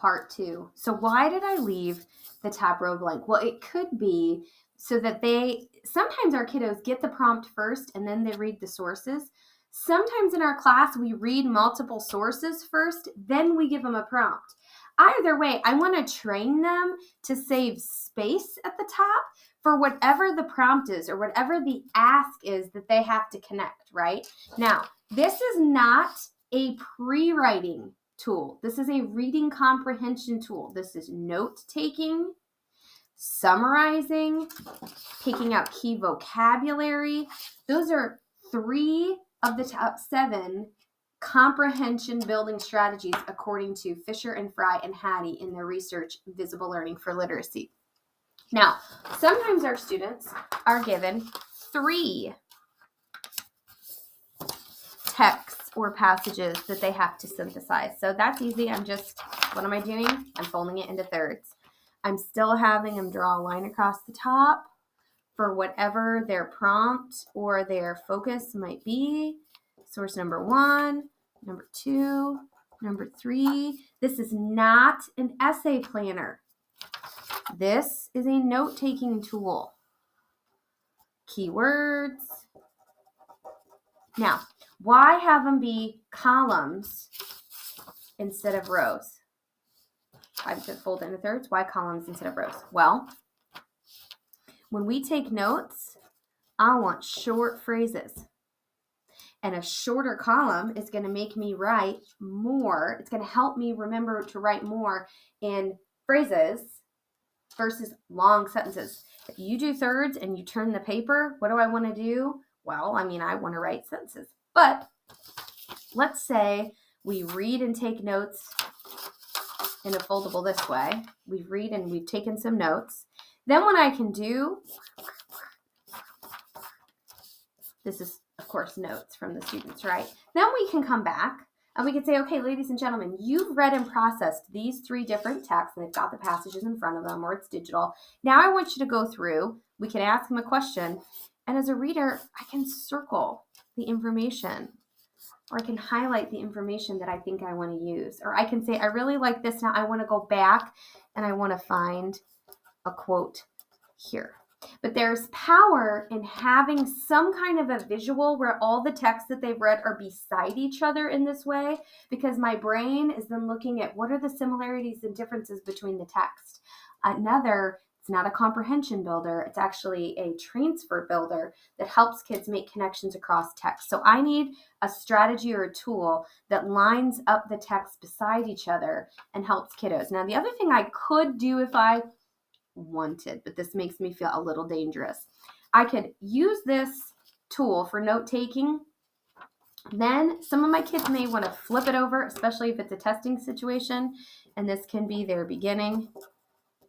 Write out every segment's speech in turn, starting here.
part 2. So why did I leave the top row blank? Well, it could be so that sometimes our kiddos get the prompt first and then they read the sources. Sometimes in our class, we read multiple sources first, then we give them a prompt. Either way, I want to train them to save space at the top for whatever the prompt is or whatever the ask is that they have to connect, right? Now, this is not a pre-writing tool. This is a reading comprehension tool. This is note-taking, summarizing, picking out key vocabulary. Those are 3 of the top 7 comprehension building strategies according to Fisher and Fry and Hattie in their research, Visible Learning for Literacy. Now, sometimes our students are given 3 texts or passages that they have to synthesize. So that's easy. What am I doing? I'm folding it into thirds. I'm still having them draw a line across the top for whatever their prompt or their focus might be. Source number 1, number 2, number 3. This is not an essay planner. This is a note-taking tool. Keywords. Now, why have them be columns instead of rows? I said fold into thirds. Why columns instead of rows? Well, when we take notes, I want short phrases. And a shorter column is going to make me write more. It's going to help me remember to write more in phrases versus long sentences. If you do thirds and you turn the paper, what do I want to do? Well, I want to write sentences. But let's say we read and take notes in a foldable this way. We read and we've taken some notes. Then what I can do, this is, of course, notes from the students, right? Then we can come back and we can say, okay, ladies and gentlemen, you've read and processed these 3 different texts and they've got the passages in front of them or it's digital. Now I want you to go through, we can ask them a question, and as a reader, I can circle the information or I can highlight the information that I think I want to use. Or I can say, I really like this. Now I want to go back and I want to find a quote here. But there's power in having some kind of a visual where all the texts that they've read are beside each other in this way, because my brain is then looking at what are the similarities and differences between the text. It's not a comprehension builder. It's actually a transfer builder that helps kids make connections across text. So I need a strategy or a tool that lines up the text beside each other and helps kiddos. Now, the other thing I could do if I wanted, but this makes me feel a little dangerous. I could use this tool for note taking. Then some of my kids may want to flip it over, especially if it's a testing situation. And this can be their beginning,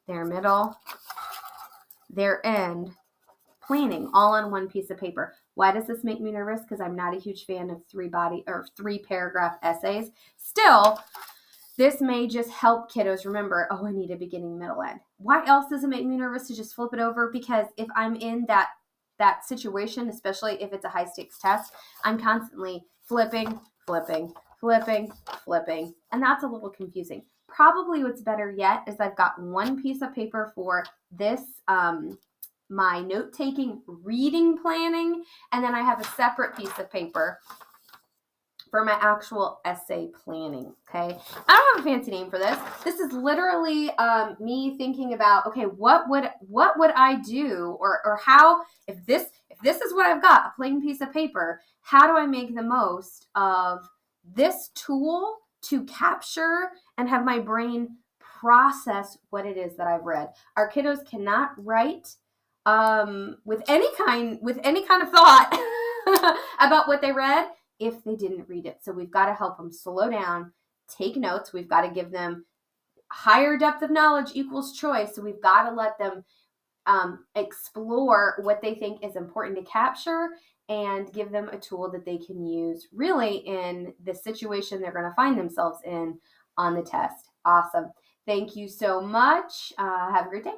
their middle, their end, planning, all on one piece of paper. Why does this make me nervous? Because I'm not a huge fan of 3 paragraph essays. Still, this may just help kiddos remember, oh, I need a beginning, middle, end. Why else does it make me nervous to just flip it over? Because if I'm in that situation, especially if it's a high stakes test, I'm constantly flipping, and that's a little confusing. Probably what's better yet is I've got one piece of paper for this, my note-taking reading planning, and then I have a separate piece of paper for my actual essay planning, okay? I don't have a fancy name for this. This is literally me thinking about, okay, what would I do, or how, if this is what I've got, a plain piece of paper, how do I make the most of this tool to capture and have my brain process what it is that I've read? Our kiddos cannot write with any kind of thought about what they read if they didn't read it. So we've got to help them slow down, take notes. We've got to give them higher depth of knowledge equals choice. So we've got to let them explore what they think is important to capture and give them a tool that they can use really in the situation they're going to find themselves in on the test. Awesome. Thank you so much. Have a great day.